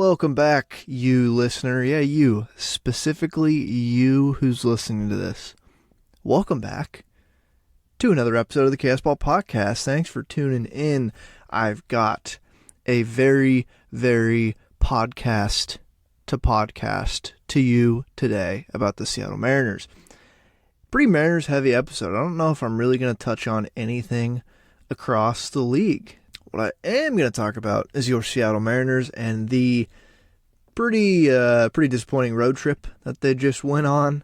Welcome back, you listener. Yeah, you. Specifically you who's listening to this. Welcome back to another episode of the Castball Podcast. Thanks for tuning in. I've got a very, very podcast to you today about the Seattle Mariners. Pretty Mariners heavy episode. I don't know if I'm really going to touch on anything across the league. What I am going to talk about is your Seattle Mariners and the pretty disappointing road trip that they just went on.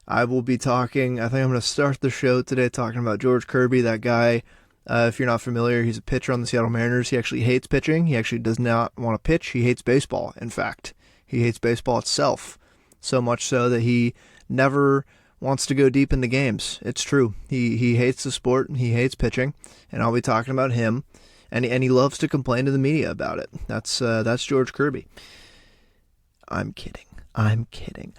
I will be talking, I think I'm going to start the show today talking about George Kirby, that guy. If you're not familiar, he's a pitcher on the Seattle Mariners. He actually hates pitching. He actually does not want to pitch. He hates baseball, in fact. He hates baseball itself, so much so that he never wants to go deep into games. It's true. He hates the sport, and he hates pitching, and I'll be talking about him. And he loves to complain to the media about it. That's George Kirby. I'm kidding.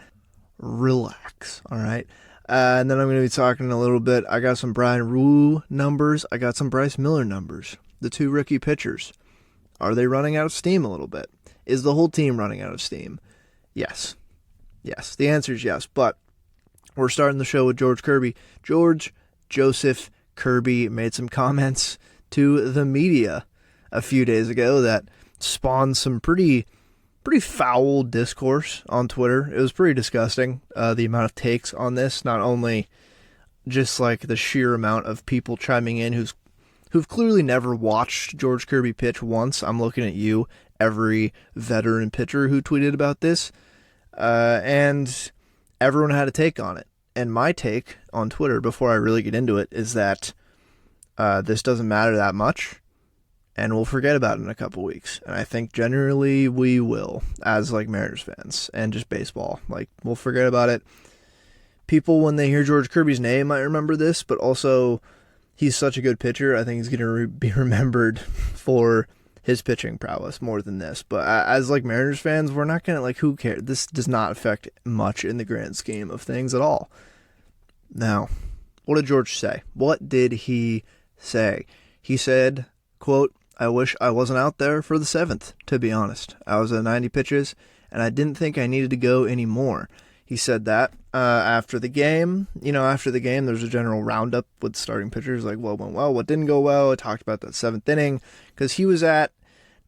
Relax, all right? And then I'm going to be talking a little bit. I got some Bryan Woo numbers. I got some Bryce Miller numbers. The two rookie pitchers. Are they running out of steam a little bit? Is the whole team running out of steam? Yes. Yes, the answer is yes. But we're starting the show with George Kirby. George Joseph Kirby made some comments to the media a few days ago that spawned some pretty foul discourse on Twitter. It was pretty disgusting, the amount of takes on this, not only just like the sheer amount of people chiming in who've clearly never watched George Kirby pitch once. I'm looking at you, every veteran pitcher who tweeted about this, and everyone had a take on it. And my take on Twitter, before I really get into it, is that this doesn't matter that much, and we'll forget about it in a couple weeks. And I think generally we will, as like Mariners fans and just baseball. Like, we'll forget about it. People, when they hear George Kirby's name, might remember this, but also he's such a good pitcher. I think he's going to be remembered for his pitching prowess more than this. But as like Mariners fans, we're not going to, like, who cares? This does not affect much in the grand scheme of things at all. Now, what did George say? What did he say? He said, quote, "I wish I wasn't out there for the 7th, to be honest. I was at 90 pitches, and I didn't think I needed to go anymore." He said that after the game. After the game, there's a general roundup with starting pitchers, like what went well, what didn't go well. I talked about that 7th inning, because he was at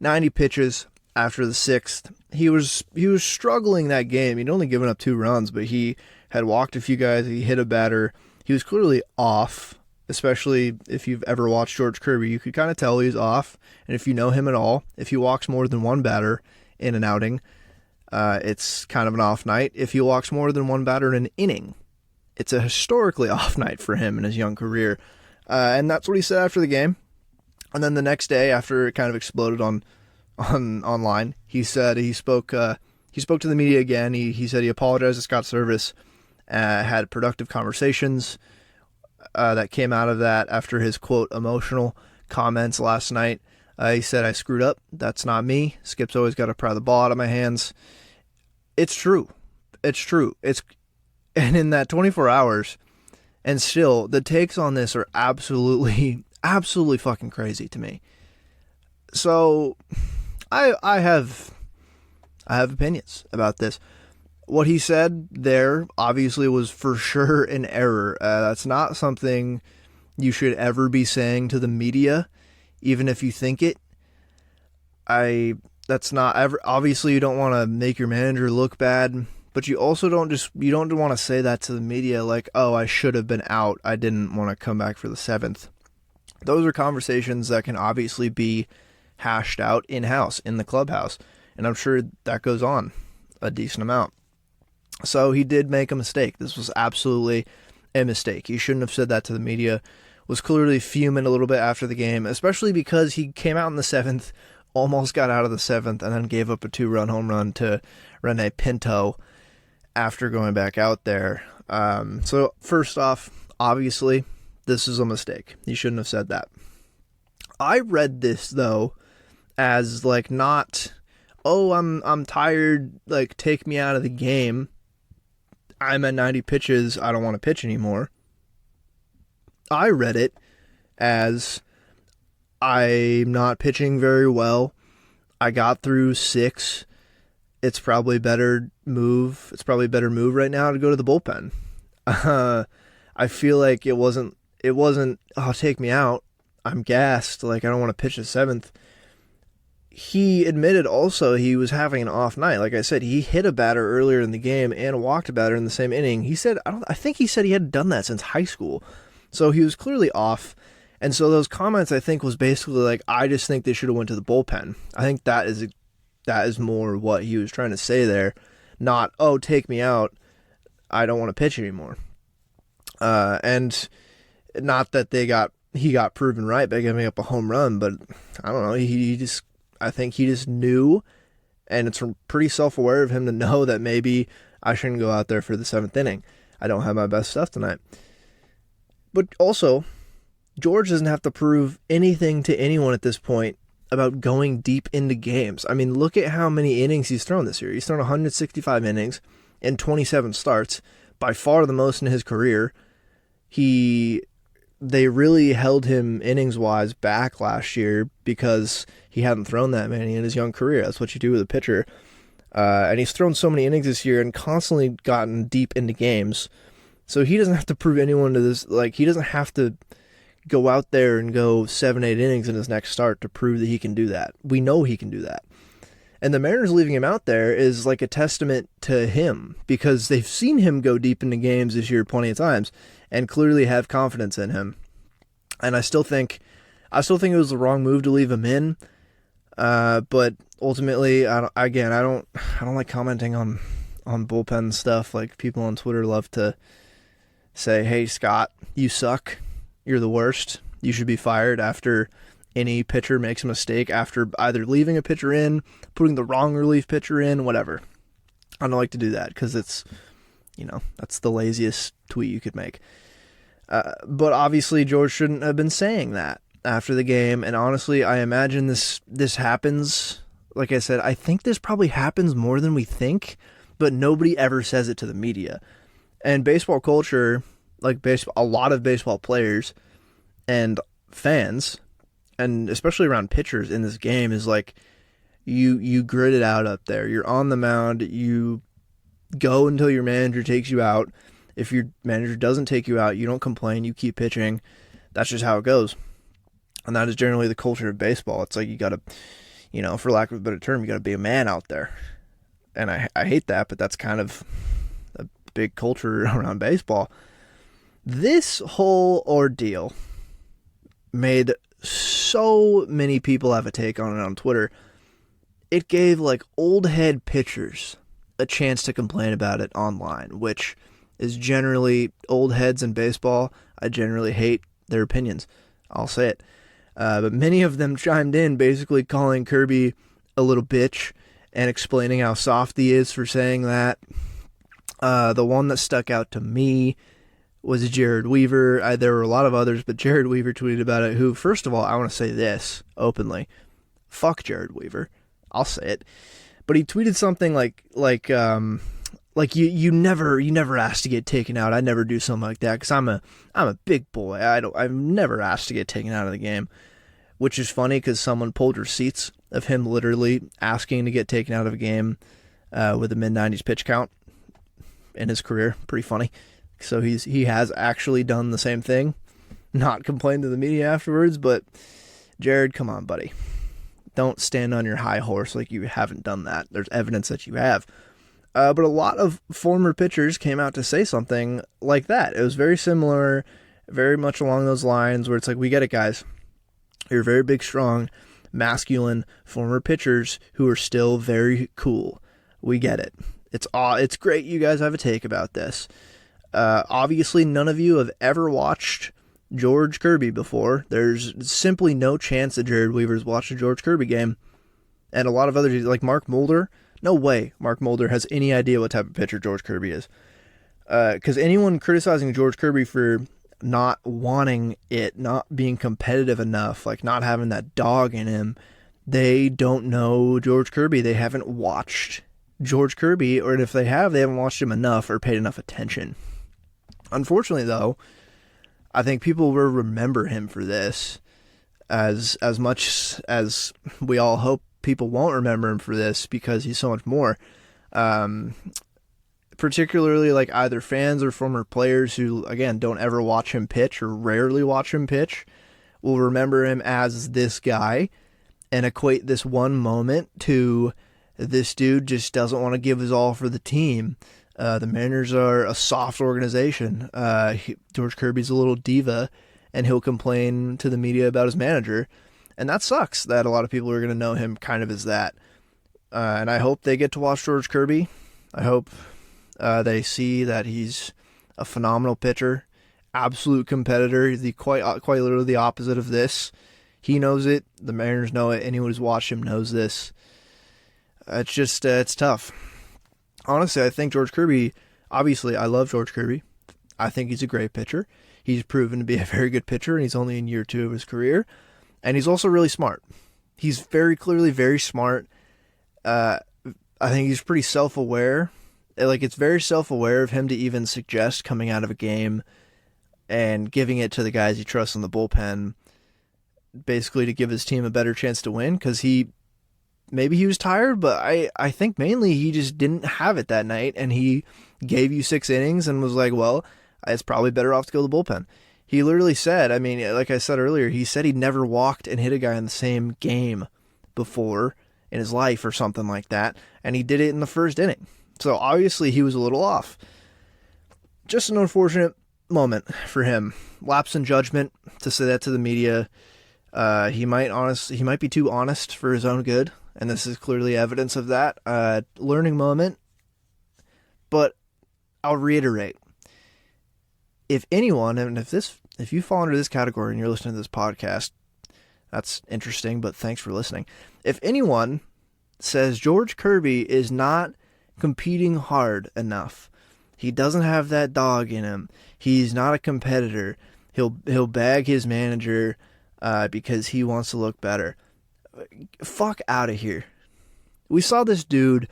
90 pitches after the 6th. He was struggling that game. He'd only given up 2 runs, but he had walked a few guys. He hit a batter. He was clearly off. Especially if you've ever watched George Kirby, you could kind of tell he's off. And if you know him at all, if he walks more than one batter in an outing, it's kind of an off night. If he walks more than one batter in an inning, it's a historically off night for him in his young career. And that's what he said after the game. And then the next day, after it kind of exploded online, he said he spoke to the media again. He said he apologized to Scott Service, had productive conversations that came out of that after his, quote, emotional comments last night. He said, "I screwed up. That's not me. Skip's always got to pry the ball out of my hands." It's true. And in that 24 hours, and still, the takes on this are absolutely fucking crazy to me. So, I have opinions about this. What he said there obviously was for sure an error. That's not something you should ever be saying to the media, even if you think it. That's not ever. Obviously, you don't want to make your manager look bad, but you also don't want to say that to the media, like, "Oh, I should have been out. I didn't want to come back for the 7th." Those are conversations that can obviously be hashed out in-house, in the clubhouse, and I'm sure that goes on a decent amount. So he did make a mistake. This was absolutely a mistake. He shouldn't have said that to the media. Was clearly fuming a little bit after the game, especially because he came out in the 7th, almost got out of the 7th, and then gave up a 2-run home run to Rene Pinto after going back out there. So first off, obviously, this is a mistake. He shouldn't have said that. I read this, though, as like not, "Oh, I'm tired, like take me out of the game. I'm at 90 pitches, I don't want to pitch anymore." I read it as, "I'm not pitching very well. I got through 6. it's probably better move. It's probably a better move right now to go to the bullpen. I feel like it wasn't, oh, take me out. I'm gassed. Like, I don't want to pitch the seventh. He admitted also he was having an off night. Like I said, he hit a batter earlier in the game and walked a batter in the same inning. He said, I think he said he hadn't done that since high school. So he was clearly off. And so those comments, I think, was basically like, I just think they should have went to the bullpen. I think that is more what he was trying to say there. Not, oh, take me out. I don't want to pitch anymore. And not that he got proven right by giving up a home run, but I don't know. I think he just knew, and it's pretty self-aware of him to know that maybe I shouldn't go out there for the seventh inning. I don't have my best stuff tonight. But also, George doesn't have to prove anything to anyone at this point about going deep into games. I mean, look at how many innings he's thrown this year. He's thrown 165 innings in 27 starts, by far the most in his career. They really held him innings-wise back last year because he hadn't thrown that many in his young career. That's what you do with a pitcher. And he's thrown so many innings this year and constantly gotten deep into games. So he doesn't have to prove anyone to this. Like, he doesn't have to go out there and go 7-8 innings in his next start to prove that he can do that. We know he can do that. And the Mariners leaving him out there is like a testament to him because they've seen him go deep into games this year plenty of times and clearly have confidence in him. And I still think it was the wrong move to leave him in. But ultimately, I don't like commenting on bullpen stuff. Like, people on Twitter love to say, "Hey, Scott, you suck. You're the worst. You should be fired after any pitcher makes a mistake, after either leaving a pitcher in, putting the wrong relief pitcher in, whatever." I don't like to do that because it's, that's the laziest tweet you could make. But obviously George shouldn't have been saying that after the game. And honestly, I imagine this happens. Like I said, I think this probably happens more than we think, but nobody ever says it to the media. And baseball culture, like a lot of baseball players and fans, and especially around pitchers in this game, is like, you grit it out up there. You're on the mound. You go until your manager takes you out. If your manager doesn't take you out, you don't complain. You keep pitching. That's just how it goes. And that is generally the culture of baseball. It's like you got to, for lack of a better term, you got to be a man out there. And I hate that, but that's kind of a big culture around baseball. This whole ordeal made so many people have a take on it on Twitter. It gave like old head pitchers a chance to complain about it online, which is generally old heads in baseball. I generally hate their opinions. I'll say it. But many of them chimed in basically calling Kirby a little bitch and explaining how soft he is for saying that. The one that stuck out to me was Jared Weaver. There were a lot of others, but Jared Weaver tweeted about it, who, first of all, I want to say this openly. Fuck Jared Weaver. I'll say it. But he tweeted something like you never asked to get taken out. I never do something like that because I'm a big boy. I'm never asked to get taken out of the game, which is funny because someone pulled receipts of him literally asking to get taken out of a game with a mid-90s pitch count in his career. Pretty funny. So he has actually done the same thing, not complained to the media afterwards. But Jared, come on, buddy. Don't stand on your high horse like you haven't done that. There's evidence that you have. But a lot of former pitchers came out to say something like that. It was very similar, very much along those lines, where it's like, we get it, guys. You're very big, strong, masculine former pitchers who are still very cool. We get it. It's great you guys have a take about this. Obviously, none of you have ever watched George Kirby before. There's simply no chance that Jared Weaver's watched a George Kirby game. And a lot of others, like Mark Mulder, no way Mark Mulder has any idea what type of pitcher George Kirby is. Because anyone criticizing George Kirby for not wanting it, not being competitive enough, like not having that dog in him, they don't know George Kirby. They haven't watched George Kirby, or if they have, they haven't watched him enough or paid enough attention. Unfortunately, though, I think people will remember him for this as much as we all hope people won't remember him for this, because he's so much more. Particularly like either fans or former players who, again, don't ever watch him pitch or rarely watch him pitch will remember him as this guy and equate this one moment to this dude just doesn't want to give his all for the team. The Mariners are a soft organization. George Kirby's a little diva, and he'll complain to the media about his manager. And that sucks that a lot of people are going to know him kind of as that. And I hope they get to watch George Kirby. I hope they see that he's a phenomenal pitcher, absolute competitor. He's quite literally the opposite of this. He knows it. The Mariners know it. Anyone who's watched him knows this. It's just, it's tough. Honestly, I think George Kirby, obviously, I love George Kirby. I think he's a great pitcher. He's proven to be a very good pitcher, and he's only in year 2 of his career. And he's also really smart. He's very clearly very smart. I think he's pretty self-aware. Like, it's very self-aware of him to even suggest coming out of a game and giving it to the guys he trusts in the bullpen, basically to give his team a better chance to win, because maybe he was tired, but I think mainly he just didn't have it that night, and he gave you 6 innings and was like, well, it's probably better off to go to the bullpen. He literally said, I mean, like I said earlier, he said he'd never walked and hit a guy in the same game before in his life or something like that, and he did it in the first inning. So obviously he was a little off. Just an unfortunate moment for him. Lapse in judgment, to say that to the media. He might be too honest for his own good, and this is clearly evidence of that. Learning moment. But I'll reiterate, if anyone, and if you fall under this category and you're listening to this podcast, that's interesting, but thanks for listening. If anyone says George Kirby is not competing hard enough, he doesn't have that dog in him, he's not a competitor, he'll bag his manager because he wants to look better, fuck out of here. We saw this dude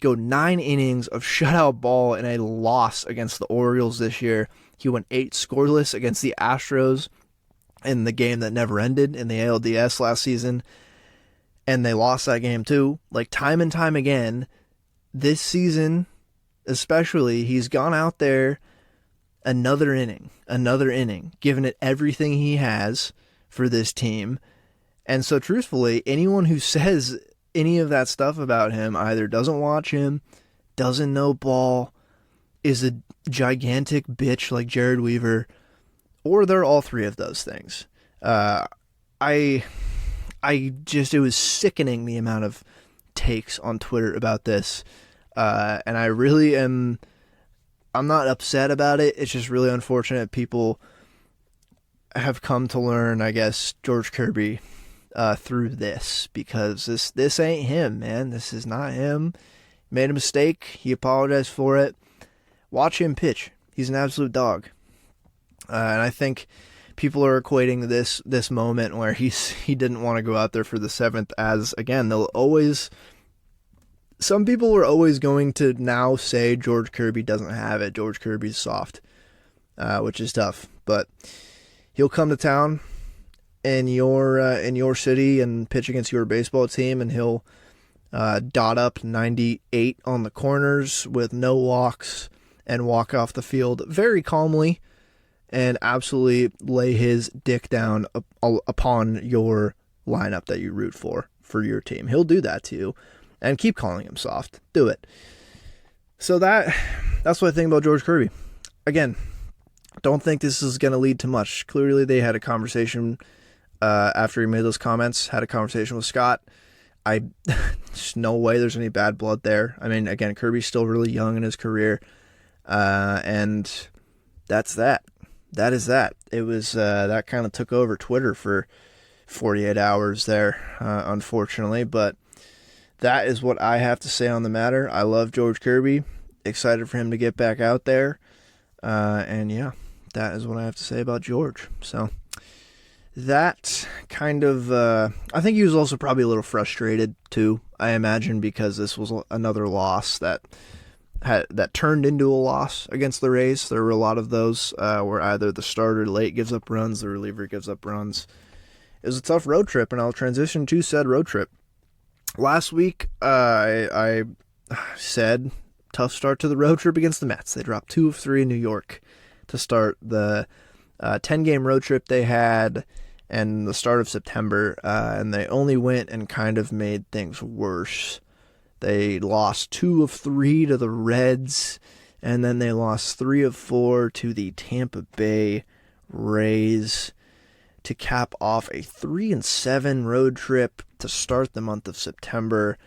go 9 innings of shutout ball in a loss against the Orioles this year. He went 8 scoreless against the Astros in the game that never ended in the ALDS last season, and they lost that game too. Like, time and time again, this season especially, he's gone out there another inning, giving it everything he has for this team. And so truthfully, anyone who says any of that stuff about him either doesn't watch him, doesn't know ball, is a gigantic bitch like Jared Weaver, or they're all 3 of those things. It was sickening the amount of takes on Twitter about this. And I really I'm not upset about it. It's just really unfortunate people have come to learn, I guess, George Kirby through this, because this ain't him, man. This is not him. He made a mistake. He apologized for it. Watch him pitch. He's an absolute dog. And I think people are equating this moment where he didn't want to go out there for the 7th as, again, some people are always going to now say George Kirby doesn't have it. George Kirby's soft, which is tough. But he'll come to town in your city and pitch against your baseball team, and he'll dot up 98 on the corners with no walks and walk off the field very calmly and absolutely lay his dick down upon your lineup that you root for your team. He'll do that to you. And keep calling him soft. Do it. So that's what I think about George Kirby. Again, don't think this is going to lead to much. Clearly, they had a conversation after he made those comments, had a conversation with Scott. There's no way there's any bad blood there. I mean, again, Kirby's still really young in his career. And that's that. That is that. It was, that kind of took over Twitter for 48 hours there, unfortunately. But that is what I have to say on the matter. I love George Kirby. Excited for him to get back out there. And yeah, that is what I have to say about George. So that kind of, I think he was also probably a little frustrated too, I imagine, because this was another loss that turned into a loss against the Rays. There were a lot of those where either the starter late gives up runs, the reliever gives up runs. It was a tough road trip, and I'll transition to said road trip. Last week, I said, tough start to the road trip against the Mets. They dropped 2 of 3 in New York to start the 10-game road trip they had and the start of September, and they only went and kind of made things worse. They lost 2 of 3 to the Reds, and then they lost 3 of 4 to the Tampa Bay Rays to cap off a 3-7 road trip to start the month of September.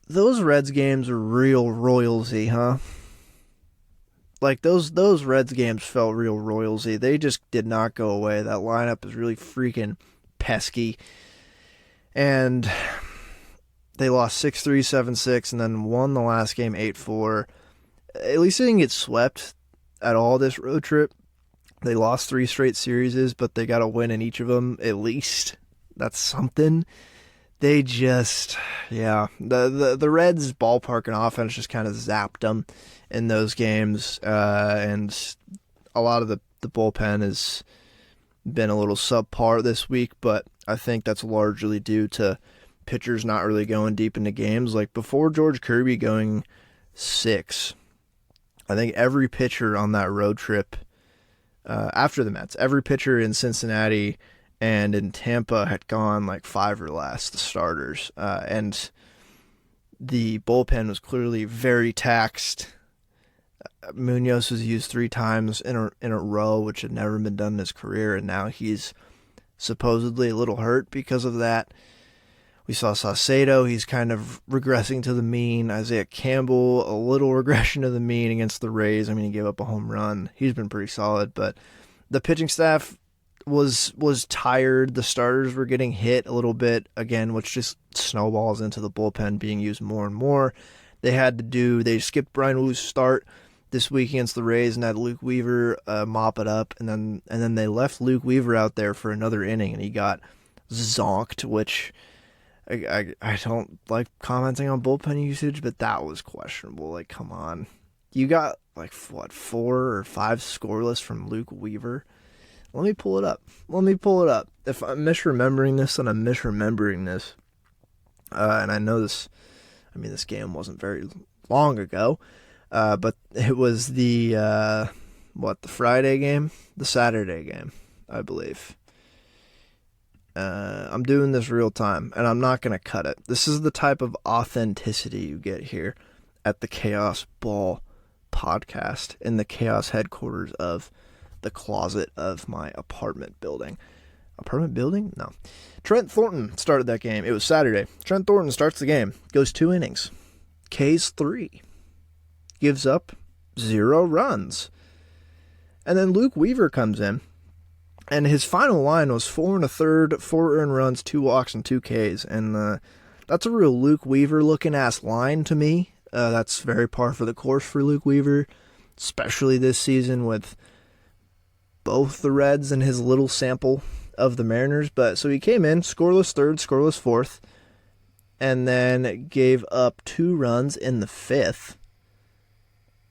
Those Reds games are real royalty, huh? Like, those Reds games felt real royalty. They just did not go away. That lineup is really freaking pesky. And they lost 6-3, 7-6, and then won the last game 8-4. At least they didn't get swept at all this road trip. They lost 3 straight series, but they got a win in each of them, at least. That's something. They just, the Reds' ballpark and offense just kind of zapped them in those games, and a lot of the bullpen has been a little subpar this week, but I think that's largely due to pitchers not really going deep into games. Like, before George Kirby going 6, I think every pitcher on that road trip, after the Mets, every pitcher in Cincinnati and in Tampa had gone like 5 or less, the starters. And the bullpen was clearly very taxed. Munoz was used 3 times in a row, which had never been done in his career, and now he's supposedly a little hurt because of that. We saw Saucedo, he's kind of regressing to the mean. Isaiah Campbell, a little regression to the mean against the Rays. I mean, he gave up a home run. He's been pretty solid, but the pitching staff was tired. The starters were getting hit a little bit again, which just snowballs into the bullpen being used more and more. They skipped Bryan Woo's start this week against the Rays and had Luke Weaver mop it up, and then they left Luke Weaver out there for another inning, and he got zonked, which I don't like commenting on bullpen usage, but that was questionable. Like, come on. You got, 4 or 5 scoreless from Luke Weaver? Let me pull it up. If I'm misremembering this, then I'm misremembering this. And I know this game wasn't very long ago, but it was the Friday game? The Saturday game, I believe. I'm doing this real time, and I'm not going to cut it. This is the type of authenticity you get here at the Chaos Ball podcast in the Chaos headquarters of the closet of my apartment building. Apartment building? No. Trent Thornton started that game. It was Saturday. Trent Thornton starts the game, goes 2 innings, Ks 3, gives up 0 runs. And then Luke Weaver comes in, and his final line was 4 1/3, 4 earned runs, 2 walks, and 2 Ks. And that's a real Luke Weaver looking ass line to me. That's very par for the course for Luke Weaver, especially this season with both the Reds and his little sample of the Mariners. But so he came in, scoreless 3rd, scoreless 4th, and then gave up 2 runs in the 5th,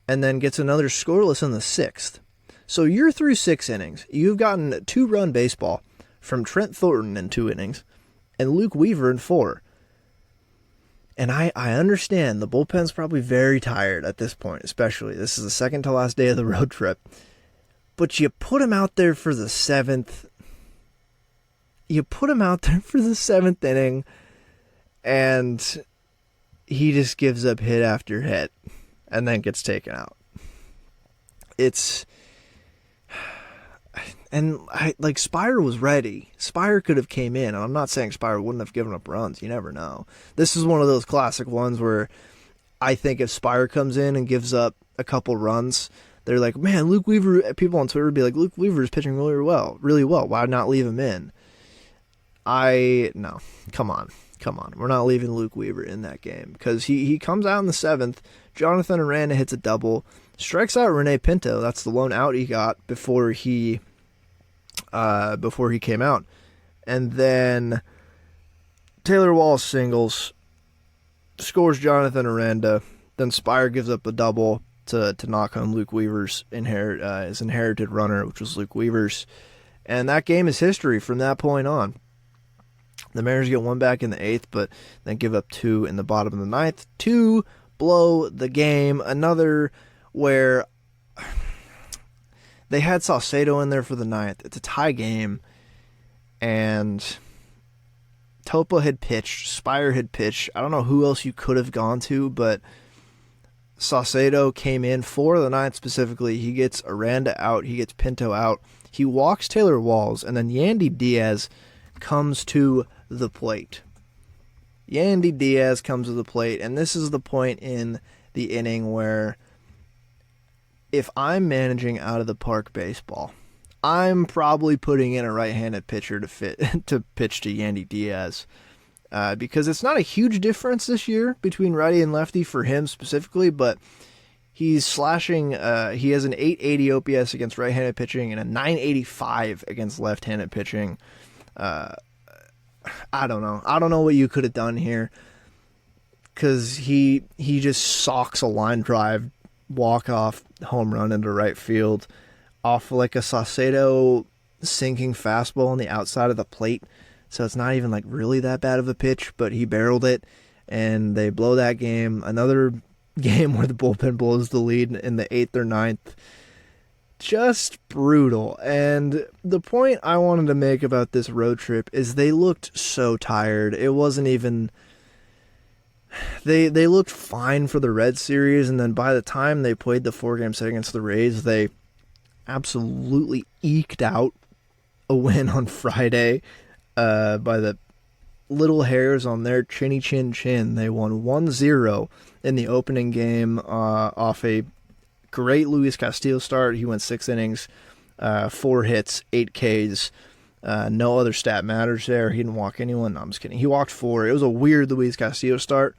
and then gets another scoreless in the 6th. So you're through 6 innings. You've gotten 2-run baseball from Trent Thornton in 2 innings and Luke Weaver in 4. And I understand the bullpen's probably very tired at this point, especially. This is the second to last day of the road trip. But you put him out there for the 7th. You put him out there for the 7th inning, and he just gives up hit after hit and then gets taken out. Spire was ready. Spire could have came in, and I'm not saying Spire wouldn't have given up runs. You never know. This is one of those classic ones where I think if Spire comes in and gives up a couple runs, they're like, man, Luke Weaver, people on Twitter would be like, Luke Weaver is pitching really well. Why not leave him in? No, come on. We're not leaving Luke Weaver in that game, because he comes out in the 7th. Jonathan Aranda hits a double, strikes out Rene Pinto. That's the lone out he got before he came out. And then Taylor Wallace singles, scores Jonathan Aranda. Then Spire gives up a double to knock home Luke Weaver's his inherited runner, which was Luke Weaver's. And that game is history from that point on. The Mariners get one back in the 8th, but then give up 2 in the bottom of the 9th to blow the game. Another where they had Saucedo in there for the 9th. It's a tie game, and Topa had pitched, Spire had pitched. I don't know who else you could have gone to, but Saucedo came in for the 9th specifically. He gets Aranda out. He gets Pinto out. He walks Taylor Walls, and then Yandy Diaz comes to the plate. Yandy Diaz comes to the plate, and this is the point in the inning where if I'm managing out of the park baseball, I'm probably putting in a right-handed pitcher to pitch to Yandy Diaz because it's not a huge difference this year between righty and lefty for him specifically, but he's slashing. He has an 880 OPS against right-handed pitching and a 985 against left-handed pitching. I don't know. I don't know what you could have done here because he just socks a line drive, walk-off home run into right field off like a Saucedo sinking fastball on the outside of the plate. So it's not even like really that bad of a pitch, but he barreled it, and they blow that game. Another game where the bullpen blows the lead in the 8th or 9th. Just brutal. And the point I wanted to make about this road trip is they looked so tired. It wasn't even... They looked fine for the Red Series, and then by the time they played the 4-game set against the Rays, they absolutely eked out a win on Friday by the little hairs on their chinny chin chin. They won 1-0 in the opening game off a great Luis Castillo start. He went 6 innings, 4 hits, 8 Ks. No other stat matters there. He didn't walk anyone. No, I'm just kidding. He walked 4. It was a weird Luis Castillo start.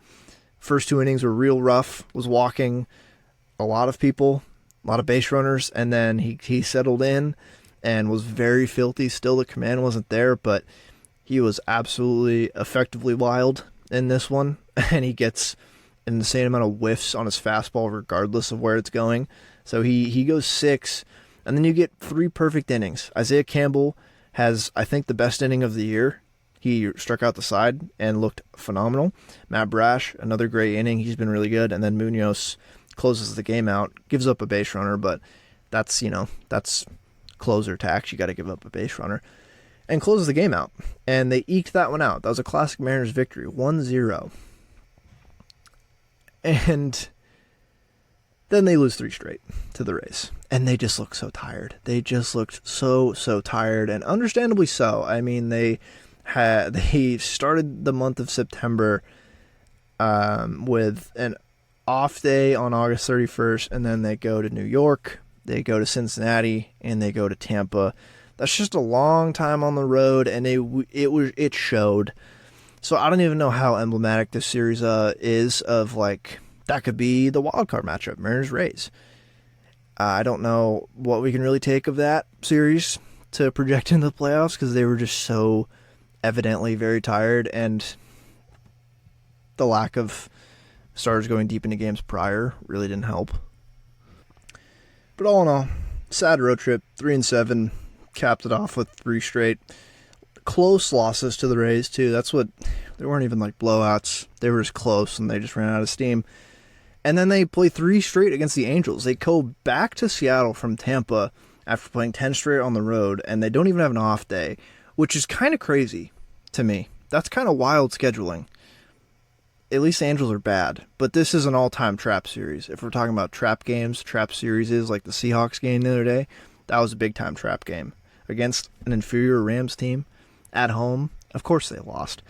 First 2 innings were real rough. Was walking a lot of people, a lot of base runners, and then he settled in and was very filthy. Still, the command wasn't there, but he was absolutely effectively wild in this one, and he gets an insane amount of whiffs on his fastball regardless of where it's going. So he goes 6, and then you get 3 perfect innings. Isaiah Campbell has, I think, the best inning of the year. He struck out the side and looked phenomenal. Matt Brash, another great inning. He's been really good. And then Munoz closes the game out, gives up a base runner, but that's closer tax. You got to give up a base runner. And closes the game out. And they eked that one out. That was a classic Mariners victory, 1-0. And then they lose 3 straight to the Rays. And they just look so tired. They just looked so tired, and understandably so. I mean, they started the month of September with an off day on August 31st, and then they go to New York, they go to Cincinnati, and they go to Tampa. That's just a long time on the road, and it showed. So I don't even know how emblematic this series is of, like, that could be the wild card matchup, Mariners-Rays. I don't know what we can really take of that series to project into the playoffs because they were just so evidently very tired, and the lack of starters going deep into games prior really didn't help. But all in all, sad road trip, 3-7, capped it off with 3 straight close losses to the Rays too. They weren't even like blowouts. They were just close, and they just ran out of steam. And then they play 3 straight against the Angels. They go back to Seattle from Tampa after playing 10 straight on the road, and they don't even have an off day, which is kind of crazy to me. That's kind of wild scheduling. At least the Angels are bad, but this is an all-time trap series. If we're talking about trap games, trap series is like the Seahawks game the other day. That was a big-time trap game against an inferior Rams team at home. Of course they lost.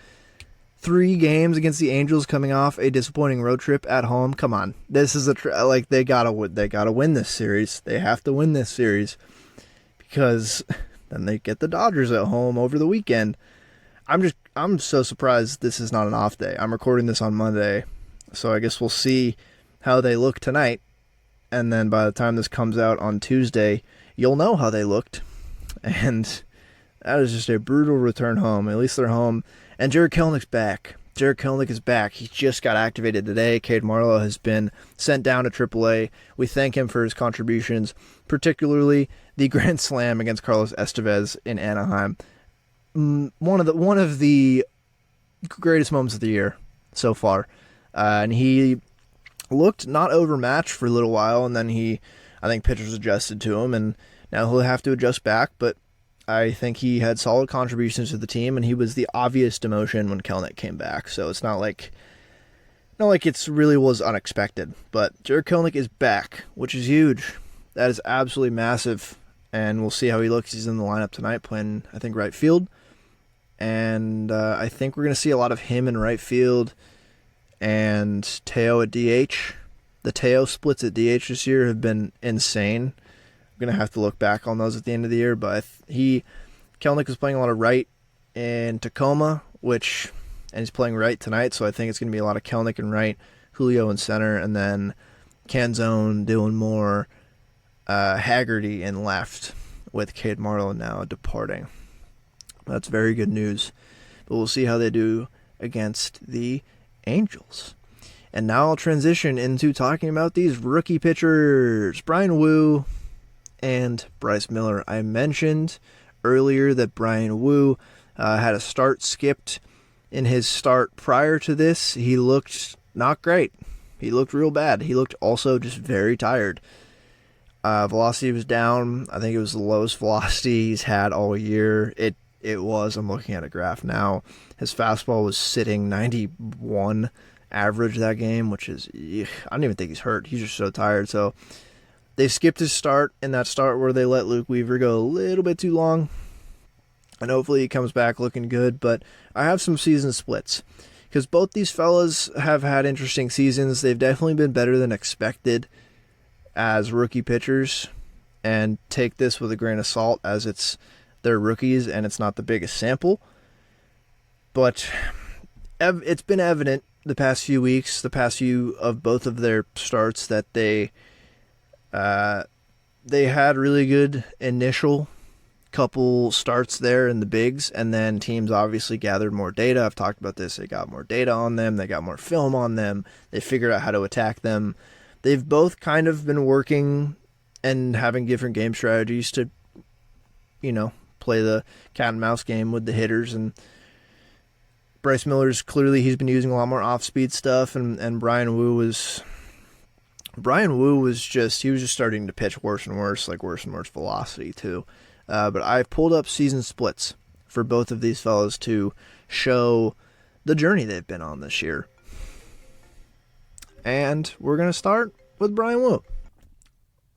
3 games against the Angels coming off a disappointing road trip at home. Come on. This is they gotta win this series. They have to win this series because then they get the Dodgers at home over the weekend. I'm so surprised this is not an off day. I'm recording this on Monday, so I guess we'll see how they look tonight. And then by the time this comes out on Tuesday, you'll know how they looked. And that is just a brutal return home. At least they're home. And Jared Kelenick's back. Jared Kelenick is back. He just got activated today. Cade Marlowe has been sent down to AAA. We thank him for his contributions, particularly the grand slam against Carlos Estevez in Anaheim. one of the greatest moments of the year so far. And he looked not overmatched for a little while, and then I think pitchers adjusted to him, and now he'll have to adjust back, but I think he had solid contributions to the team, and he was the obvious demotion when Kelenic came back, so it's not like it's really was unexpected. But Jared Kelenic is back, which is huge. That is absolutely massive, and we'll see how he looks. He's in the lineup tonight playing, I think, right field, and I think we're going to see a lot of him in right field and Teo at DH. The Teo splits at DH this year have been insane. I'm going to have to look back on those at the end of the year, but Kelenic was playing a lot of right in Tacoma, and he's playing right tonight, so I think it's going to be a lot of Kelenic in right, Julio in center, and then Canzone doing more Haggerty in left with Cade Marlowe now departing. That's very good news, but we'll see how they do against the Angels. And now I'll transition into talking about these rookie pitchers, Bryan Woo and Bryce Miller. I mentioned earlier that Bryan Woo had a start skipped in his start prior to this. He looked not great. He looked real bad. He looked also just very tired. Velocity was down. I think it was the lowest velocity he's had all year. It was. I'm looking at a graph now. His fastball was sitting 91 average that game, which is, I don't even think he's hurt. He's just so tired. So they skipped his start in that start where they let Luke Weaver go a little bit too long. And hopefully he comes back looking good. But I have some season splits, because both these fellas have had interesting seasons. They've definitely been better than expected as rookie pitchers. And take this with a grain of salt, as they're rookies and it's not the biggest sample. But it's been evident the past few weeks, the past few of both of their starts, that they had really good initial couple starts there in the bigs, and then teams obviously gathered more data. I've talked about this. They got more data on them. They got more film on them. They figured out how to attack them. They've both kind of been working and having different game strategies to, play the cat and mouse game with the hitters. And Bryce Miller's clearly, he's been using a lot more off-speed stuff, and Bryan Woo was just starting to pitch worse and worse velocity too. But I pulled up season splits for both of these fellas to show the journey they've been on this year. And we're going to start with Bryan Woo.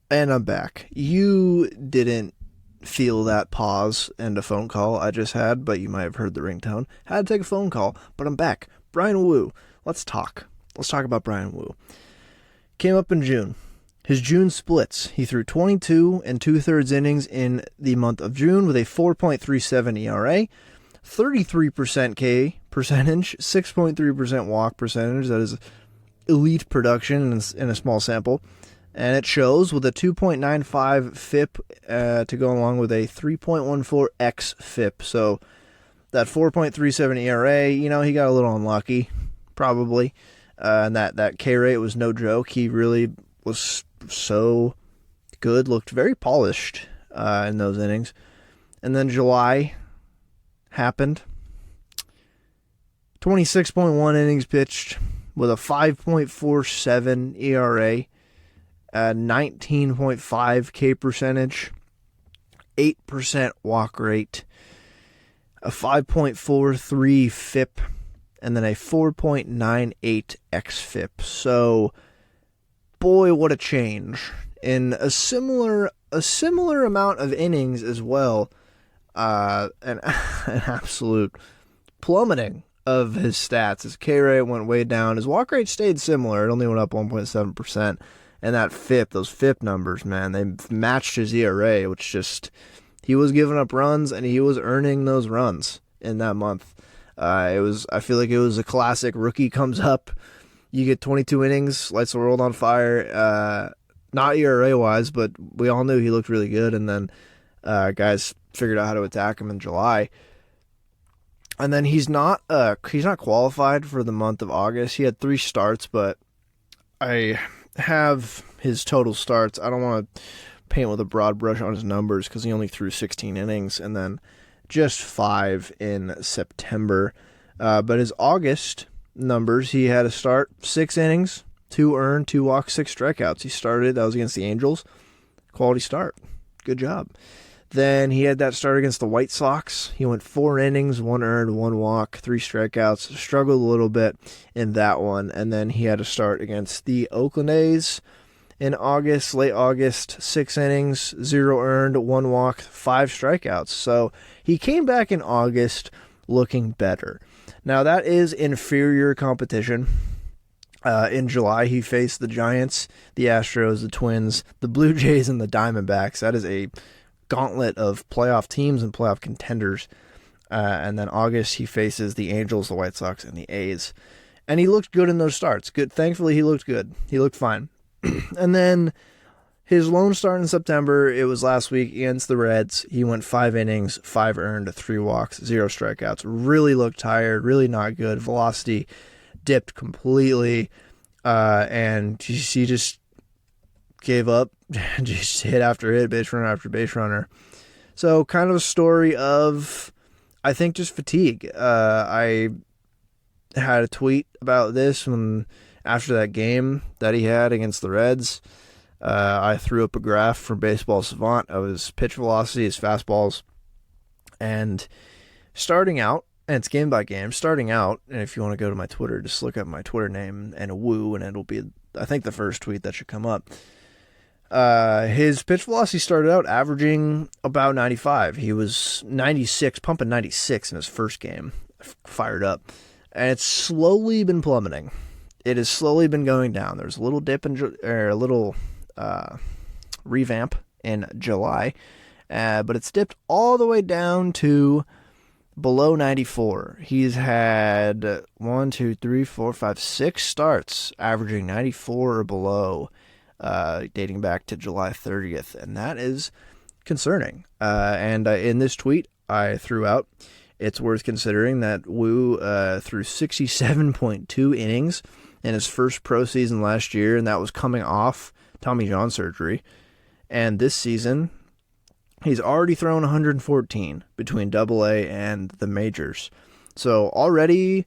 And I'm back. You didn't feel that pause and a phone call I just had, but you might have heard the ringtone. Had to take a phone call, but I'm back. Bryan Woo. Let's talk. Let's talk about Bryan Woo. Came up in June. His June splits. He threw 22 and 2/3 innings in the month of June with a 4.37 ERA, 33% K percentage, 6.3% walk percentage. That is elite production in a small sample. And it shows with a 2.95 FIP to go along with a 3.14 X FIP. So that 4.37 ERA, he got a little unlucky, probably. And that K rate was no joke. He really was so good, looked very polished in those innings. And then July happened. 26.1 innings pitched with a 5.47 ERA. 19.5 K percentage, 8% walk rate, a 5.43 FIP, and then a 4.98 XFIP. So, boy, what a change. In a similar amount of innings as well, an absolute plummeting of his stats. His K rate went way down. His walk rate stayed similar. It only went up 1.7%. And that FIP, those FIP numbers, man, they matched his ERA, which just, he was giving up runs and he was earning those runs in that month. I feel like it was a classic rookie comes up, you get 22 innings, lights the world on fire, not ERA-wise, but we all knew he looked really good, and then guys figured out how to attack him in July. And then he's not qualified for the month of August. He had 3 starts, but I have his total starts. I don't want to paint with a broad brush on his numbers because he only threw 16 innings and then just 5 in September. But his August numbers, he had a start, 6 innings, 2 earned, 2 walks, 6 strikeouts. He started, that was against the Angels. Quality start. Good job. Then he had that start against the White Sox. He went 4 innings, 1 earned, 1 walk, 3 strikeouts. Struggled a little bit in that one. And then he had a start against the Oakland A's in August, late August, 6 innings, 0 earned, 1 walk, 5 strikeouts. So he came back in August looking better. Now that is inferior competition. In July, he faced the Giants, the Astros, the Twins, the Blue Jays, and the Diamondbacks. That is a gauntlet of playoff teams and playoff contenders. And then August, he faces the Angels, the White Sox, and the A's. And he looked good in those starts. Good. Thankfully, he looked good. He looked fine. And then his lone start in September, it was last week against the Reds. He went 5 innings, 5 earned, 3 walks, 0 strikeouts. Really looked tired, really not good. Velocity dipped completely, and he just gave up, just hit after hit, base runner after base runner. So kind of a story of, I think, just fatigue. I had a tweet about this after that game that he had against the Reds. I threw up a graph from Baseball Savant of his pitch velocity, his fastballs, and starting out, and it's game by game, starting out, and if you want to go to my Twitter, just look up my Twitter name and a Woo, and it'll be, I think, the first tweet that should come up. His pitch velocity started out averaging about 95. He was 96, pumping 96 in his first game, fired up, and it's slowly been plummeting. It has slowly been going down. There's a little dip a little revamp in July, but it's dipped all the way down to below 94. He's had 6 starts averaging 94 or below, dating back to July 30th, and that is concerning. And in this tweet I threw out, it's worth considering that Woo threw 67.2 innings in his first pro season last year, and that was coming off Tommy John surgery. And this season, he's already thrown 114 between AA and the majors. So already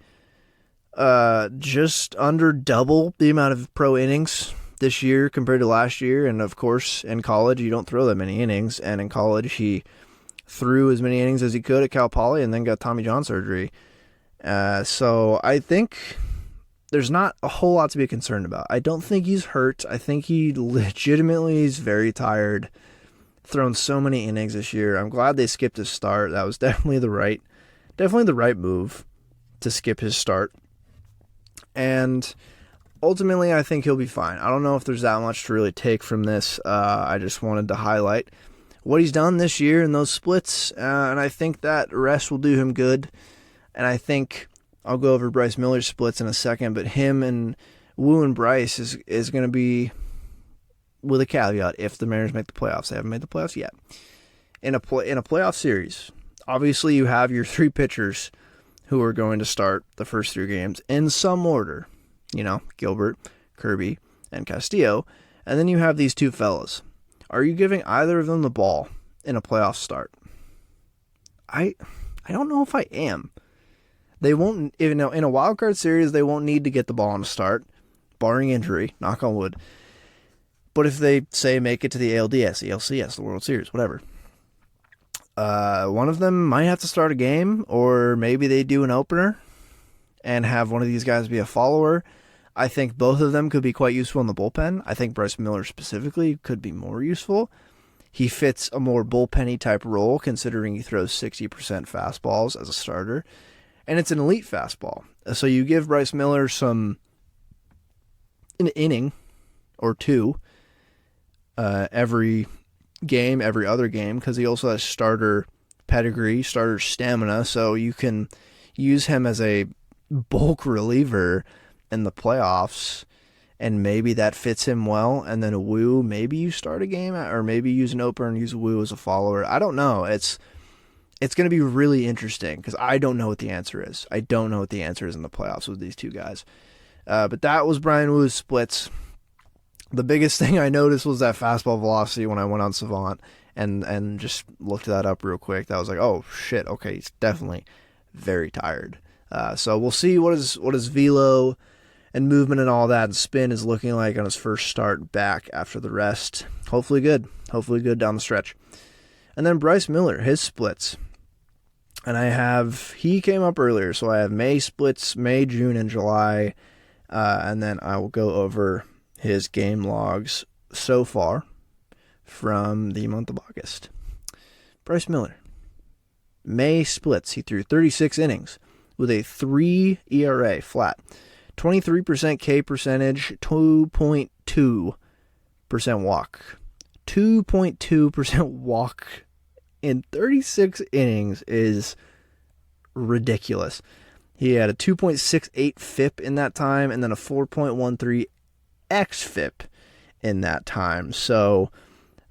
just under double the amount of pro innings this year compared to last year. And of course, in college, you don't throw that many innings. And in college, he threw as many innings as he could at Cal Poly and then got Tommy John surgery. So I think there's not a whole lot to be concerned about. I don't think he's hurt. I think he legitimately is very tired. Thrown so many innings this year. I'm glad they skipped his start. That was definitely the right move to skip his start. And ultimately, I think he'll be fine. I don't know if there's that much to really take from this. I just wanted to highlight what he's done this year in those splits, and I think that rest will do him good. And I think I'll go over Bryce Miller's splits in a second, but him and Woo and Bryce is going to be, with a caveat, if the Mariners make the playoffs. They haven't made the playoffs yet. In a playoff series, obviously you have your 3 pitchers who are going to start the first 3 games in some order. You know, Gilbert, Kirby, and Castillo. And then you have these 2 fellas. Are you giving either of them the ball in a playoff start? I don't know if I am. They won't, in a wild card series, they won't need to get the ball on a start, barring injury, knock on wood. But if they, say, make it to the ALDS, ELCS, the World Series, whatever, one of them might have to start a game, or maybe they do an opener and have one of these guys be a follower. I think both of them could be quite useful in the bullpen. I think Bryce Miller specifically could be more useful. He fits a more bullpen-y type role, considering he throws 60% fastballs as a starter. And it's an elite fastball. So you give Bryce Miller an inning or 2 every game, every other game, because he also has starter pedigree, starter stamina, so you can use him as a bulk reliever in the playoffs, and maybe that fits him well. And then a Woo, maybe you start a game, or maybe use an opener and use a Woo as a follower. I don't know. It's going to be really interesting because I don't know what the answer is. I don't know what the answer is in the playoffs with these 2 guys. But that was Bryan Woo's splits. The biggest thing I noticed was that fastball velocity when I went on Savant, and just looked that up real quick. That was like, oh shit, okay, he's definitely very tired. So we'll see what his velo and movement and all that and spin is looking like on his first start back after the rest. Hopefully good down the stretch. And then Bryce Miller, his splits. And he came up earlier, so I have May splits, May, June, and July. And then I will go over his game logs so far from the month of August. Bryce Miller, May splits. He threw 36 innings with a 3 ERA flat, 23% K percentage, 2.2% walk. 2.2% walk in 36 innings is ridiculous. He had a 2.68 FIP in that time and then a 4.13 xFIP in that time. So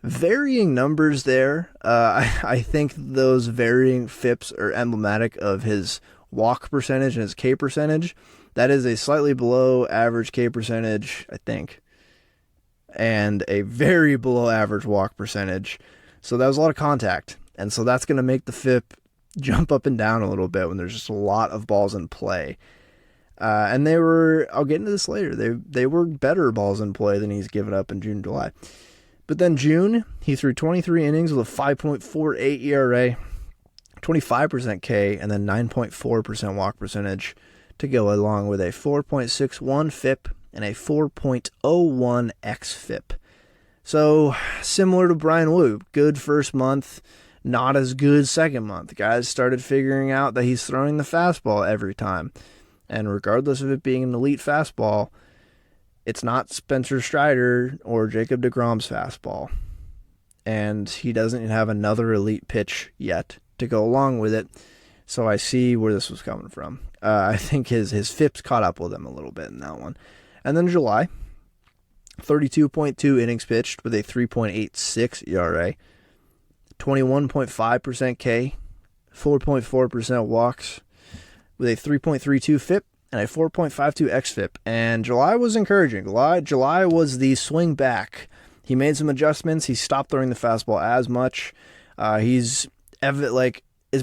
varying numbers there. I think those varying FIPs are emblematic of his walk percentage and his K percentage. That is a slightly below average K percentage, I think, and a very below average walk percentage. So that was a lot of contact. And so that's going to make the FIP jump up and down a little bit when there's just a lot of balls in play. And I'll get into this later, they were better balls in play than he's given up in June and July. But then June, he threw 23 innings with a 5.48 ERA, 25% K, and then 9.4% walk percentage to go along with a 4.61 FIP and a 4.01 xFIP. So similar to Bryan Woo, good first month, not as good second month. Guys started figuring out that he's throwing the fastball every time. And regardless of it being an elite fastball, it's not Spencer Strider or Jacob deGrom's fastball. And he doesn't have another elite pitch yet to go along with it. So I see where this was coming from. I think his FIPS caught up with him a little bit in that one. And then July, 32.2 innings pitched with a 3.86 ERA, 21.5% K, 4.4% walks, with a 3.32 FIP and a 4.52 xFIP. And July was encouraging. July was the swing back. He made some adjustments. He stopped throwing the fastball as much. It's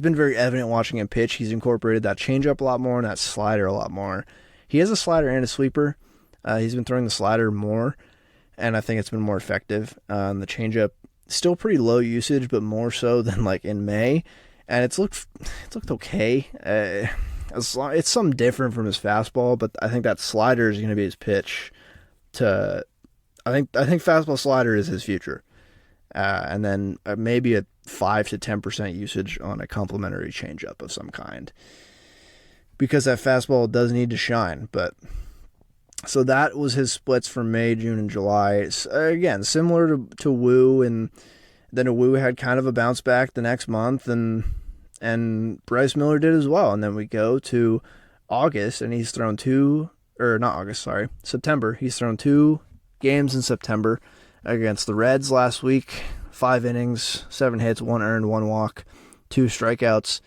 been very evident watching him pitch. He's incorporated that changeup a lot more and that slider a lot more. He has a slider and a sweeper. He's been throwing the slider more, and I think it's been more effective. The changeup still pretty low usage, but more so than like in May, and it's looked okay. It's something different from his fastball, but I think that slider is going to be his pitch. I think fastball slider is his future, and then maybe a 5 to 10% usage on a complementary changeup of some kind, because that fastball does need to shine. But so that was his splits for May, June, and July. Again, similar to Woo, and then Woo had kind of a bounce back the next month, and Bryce Miller did as well. And then we go to August, and he's thrown September. He's thrown 2 games in September against the Reds last week. 5 innings, 7 hits, 1 earned, 1 walk, 2 strikeouts.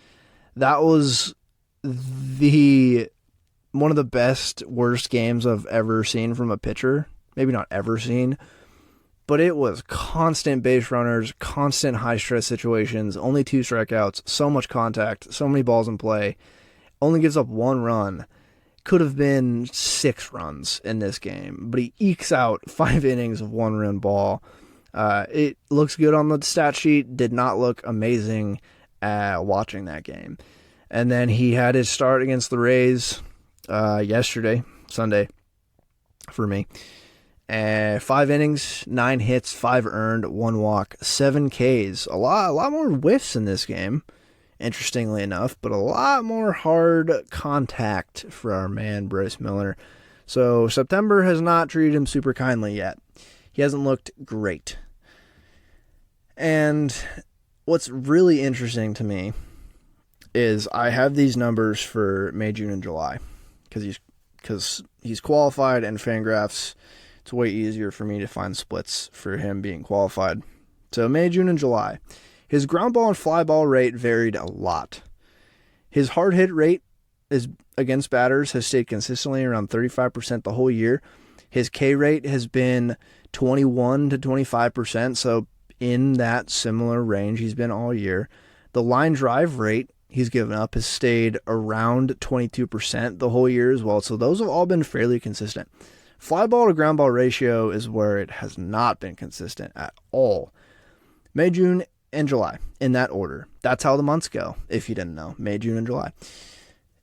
That was one of the best, worst games I've ever seen from a pitcher. Maybe not ever seen, but it was constant base runners, constant high-stress situations, only 2 strikeouts, so much contact, so many balls in play, only gives up 1 run. Could have been 6 runs in this game, but he ekes out 5 innings of 1-run ball. It looks good on the stat sheet, did not look amazing watching that game. And then he had his start against the Rays yesterday, Sunday, for me. 5 innings, 9 hits, 5 earned, 1 walk, 7 Ks. A lot more whiffs in this game, interestingly enough, but a lot more hard contact for our man Bryce Miller. So September has not treated him super kindly yet. He hasn't looked great. And what's really interesting to me is I have these numbers for May, June, and July because he's qualified, and Fangraphs, it's way easier for me to find splits for him being qualified. So May, June, and July. His ground ball and fly ball rate varied a lot. His hard hit rate against batters has stayed consistently around 35% the whole year. His K rate has been 21 to 25%, so in that similar range he's been all year. The line drive rate he's given up has stayed around 22% the whole year as well. So those have all been fairly consistent. Fly ball to ground ball ratio is where it has not been consistent at all. May, June, and July, in that order. That's how the months go, if you didn't know. May, June, and July.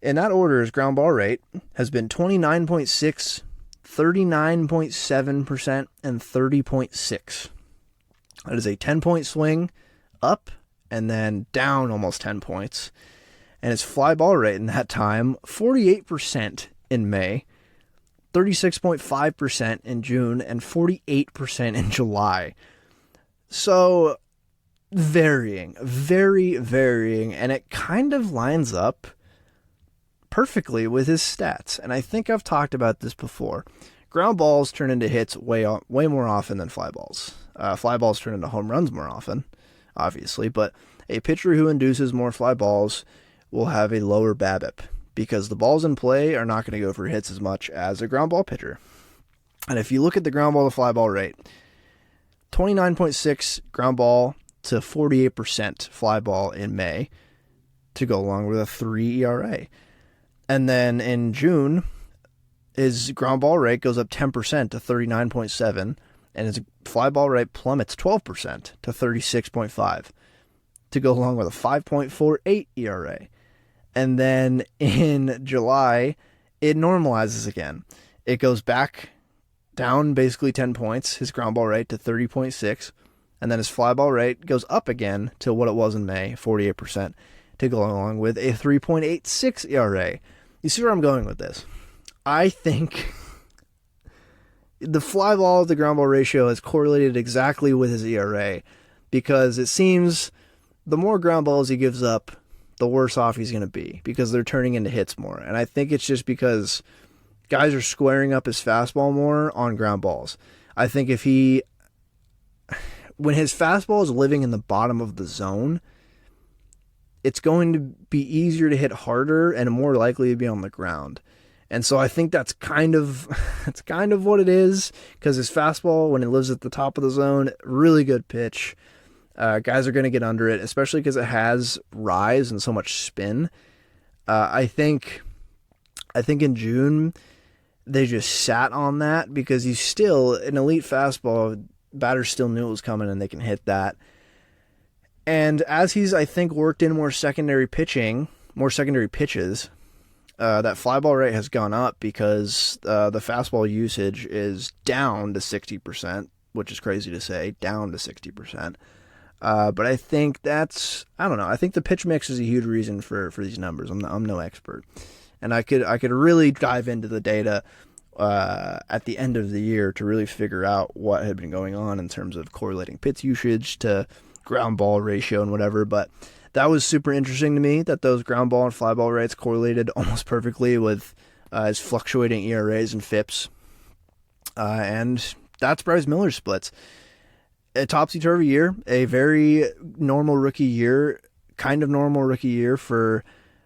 In that order, his ground ball rate has been 29.6, 39.7%, and 30.6. That is a 10-point swing up and then down almost 10 points. And his fly ball rate in that time, 48% in May, 36.5% in June, and 48% in July. So varying, very varying, and it kind of lines up perfectly with his stats. And I think I've talked about this before. Ground balls turn into hits way more often than fly balls. Fly balls turn into home runs more often, obviously, but a pitcher who induces more fly balls will have a lower BABIP because the balls in play are not going to go for hits as much as a ground ball pitcher. And if you look at the ground ball to fly ball rate, 29.6 ground ball to 48% fly ball in May to go along with a 3 ERA. And then in June, his ground ball rate goes up 10% to 39.7, and his fly ball rate plummets 12% to 36.5 to go along with a 5.48 ERA. And then in July, it normalizes again. It goes back down basically 10 points, his ground ball rate to 30.6, and then his fly ball rate goes up again to what it was in May, 48%, to go along with a 3.86 ERA. You see where I'm going with this? I think the fly ball to ground ball ratio is correlated exactly with his ERA because it seems the more ground balls he gives up, the worse off he's going to be because they're turning into hits more. And I think it's just because guys are squaring up his fastball more on ground balls. I think when his fastball is living in the bottom of the zone, it's going to be easier to hit harder and more likely to be on the ground. And so I think that's kind of what it is because his fastball, when it lives at the top of the zone, really good pitch. Guys are going to get under it, especially because it has rise and so much spin. I think in June they just sat on that because he's still an elite fastball. Batters still knew it was coming and they can hit that. And as he's, I think, worked in more secondary pitches, that fly ball rate has gone up because the fastball usage is down to 60%, which is crazy to say, down to 60%. But I think I don't know. I think the pitch mix is a huge reason for these numbers. I'm no expert. And I could really dive into the data at the end of the year to really figure out what had been going on in terms of correlating pitch usage to ground ball ratio and whatever. But that was super interesting to me that those ground ball and fly ball rates correlated almost perfectly with his fluctuating ERAs and FIPS. And that's Bryce Miller's splits. A topsy-turvy year, a very normal rookie year, kind of normal rookie year for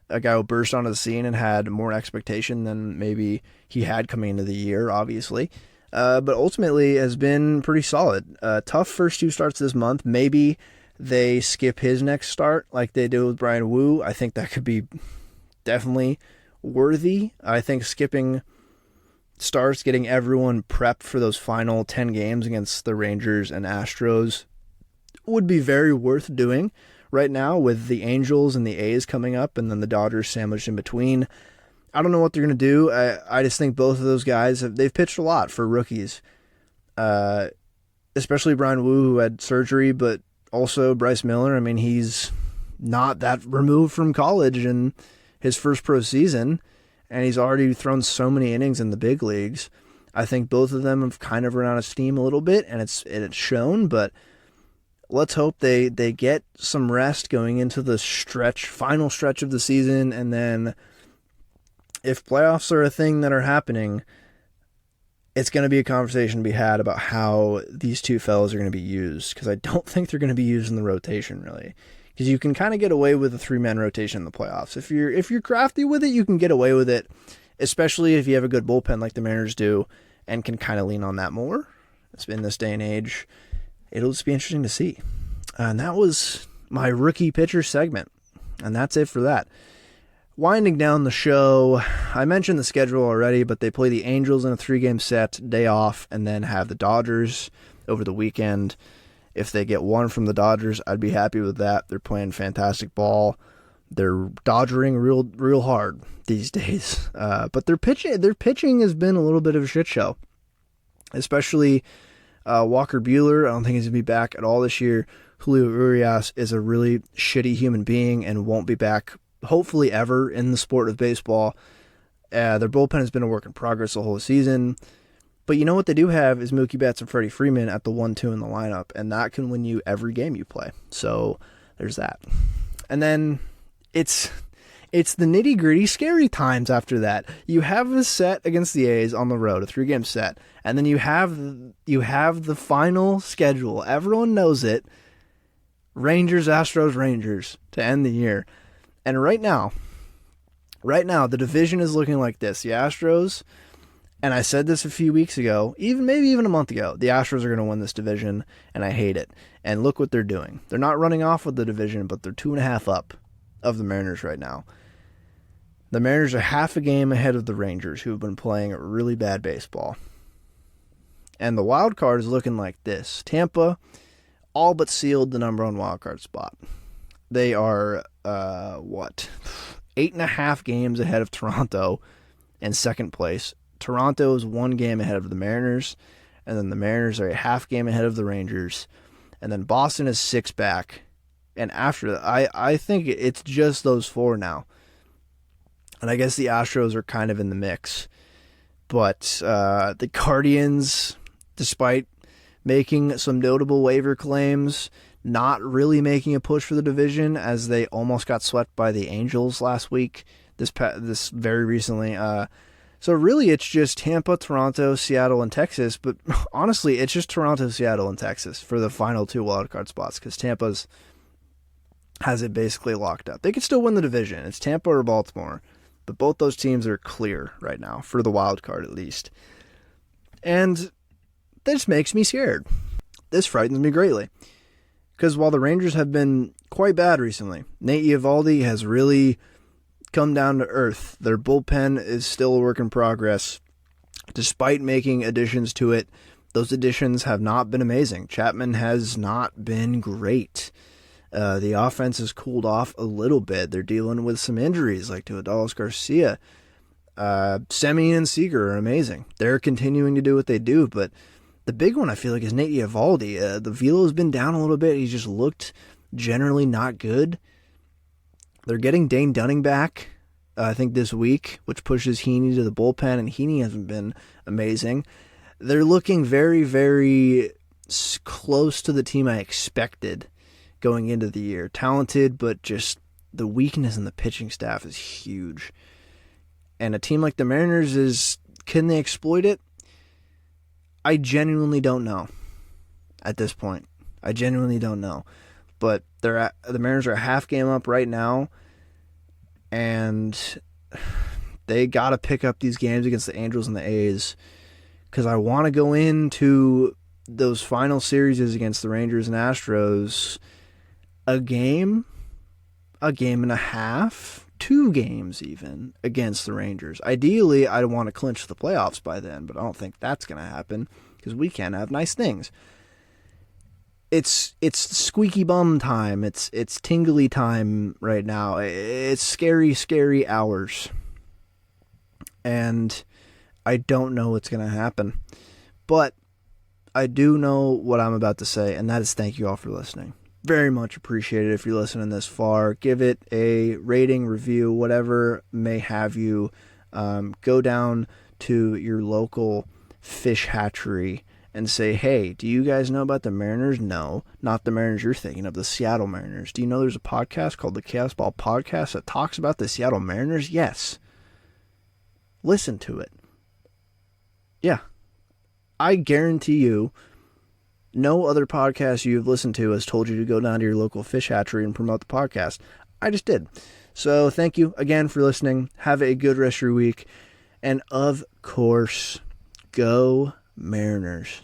a guy who burst onto the scene and had more expectation than maybe he had coming into the year, obviously. But ultimately has been pretty solid. Tough first two starts this month. Maybe they skip his next start like they did with Bryan Woo. I think that could be definitely worthy. I think skipping starts, getting everyone prepped for those final 10 games against the Rangers and Astros would be very worth doing right now with the Angels and the A's coming up and then the Dodgers sandwiched in between. I don't know what they're going to do. I just think both of those guys, they've pitched a lot for rookies, especially Bryan Woo, who had surgery, but also Bryce Miller. I mean, he's not that removed from college in his first pro season, and he's already thrown so many innings in the big leagues. I think both of them have kind of run out of steam a little bit, and it's shown, but let's hope they get some rest going into the final stretch of the season, and then if playoffs are a thing that are happening, it's going to be a conversation to be had about how these two fellas are going to be used, because I don't think they're going to be used in the rotation, really. Because you can kind of get away with a three-man rotation in the playoffs. If you're crafty with it, you can get away with it, especially if you have a good bullpen like the Mariners do and can kind of lean on that more. In this day and age, it'll just be interesting to see. And that was my rookie pitcher segment. And that's it for that. Winding down the show, I mentioned the schedule already, but they play the Angels in a 3-game set, day off, and then have the Dodgers over the weekend. If they get one from the Dodgers, I'd be happy with that. They're playing fantastic ball. They're dodgering real hard these days. But their pitching has been a little bit of a shit show, especially Walker Buehler. I don't think he's going to be back at all this year. Julio Urias is a really shitty human being and won't be back, hopefully, ever in the sport of baseball. Their bullpen has been a work in progress the whole season. But you know what they do have is Mookie Betts and Freddie Freeman at the 1-2 in the lineup, and that can win you every game you play. So there's that. And then it's the nitty-gritty, scary times after that. You have a set against the A's on the road, a 3-game set, and then you have the final schedule. Everyone knows it. Rangers, Astros, Rangers to end the year. And right now, the division is looking like this. The Astros, and I said this a few weeks ago, maybe even a month ago, the Astros are going to win this division, and I hate it. And look what they're doing. They're not running off with the division, but they're 2.5 up of the Mariners right now. The Mariners are half a game ahead of the Rangers, who have been playing really bad baseball. And the wild card is looking like this. Tampa all but sealed the number 1 wild card spot. They are, 8.5 games ahead of Toronto in second place. Toronto is 1 game ahead of the Mariners, and then the Mariners are a half game ahead of the Rangers, and then Boston is 6 back. And after that, I think it's just those 4 now. And I guess the Astros are kind of in the mix. But the Guardians, despite making some notable waiver claims, not really making a push for the division, as they almost got swept by the Angels last week, this very recently. So really it's just Tampa, Toronto, Seattle, and Texas. But honestly, it's just Toronto, Seattle, and Texas for the final 2 wildcard spots, because Tampa's has it basically locked up. They could still win the division. It's Tampa or Baltimore. But both those teams are clear right now, for the wild card at least. And this makes me scared. This frightens me greatly. Because while the Rangers have been quite bad recently, Nate Eovaldi has really come down to earth. Their bullpen is still a work in progress. Despite making additions to it, those additions have not been amazing. Chapman has not been great. The offense has cooled off a little bit. They're dealing with some injuries, like to Adolis Garcia. Semien and Seager are amazing. They're continuing to do what they do, but the big one I feel like is Nate Eovaldi. The velo's been down a little bit. He's just looked generally not good. They're getting Dane Dunning back, I think, this week, which pushes Heaney to the bullpen, and Heaney hasn't been amazing. They're looking very, very close to the team I expected going into the year. Talented, but just the weakness in the pitching staff is huge. And a team like the Mariners can they exploit it? I genuinely don't know at this point. I genuinely don't know. But the Mariners are a half game up right now, and they got to pick up these games against the Angels and the A's, because I want to go into those final series against the Rangers and Astros a game and a half, 2 games even, against the Rangers. Ideally, I'd want to clinch the playoffs by then, but I don't think that's going to happen, because we can't have nice things. It's squeaky bum time. It's tingly time right now. It's scary, scary hours. And I don't know what's going to happen. But I do know what I'm about to say, and that is thank you all for listening. Very much appreciated if you're listening this far. Give it a rating, review, whatever may have you. Go down to your local fish hatchery and say, hey, do you guys know about the Mariners? No, not the Mariners you're thinking of, the Seattle Mariners. Do you know there's a podcast called the Chaos Ball Podcast that talks about the Seattle Mariners? Yes. Listen to it. Yeah. I guarantee you, no other podcast you've listened to has told you to go down to your local fish hatchery and promote the podcast. I just did. So thank you again for listening. Have a good rest of your week. And of course, go Mariners.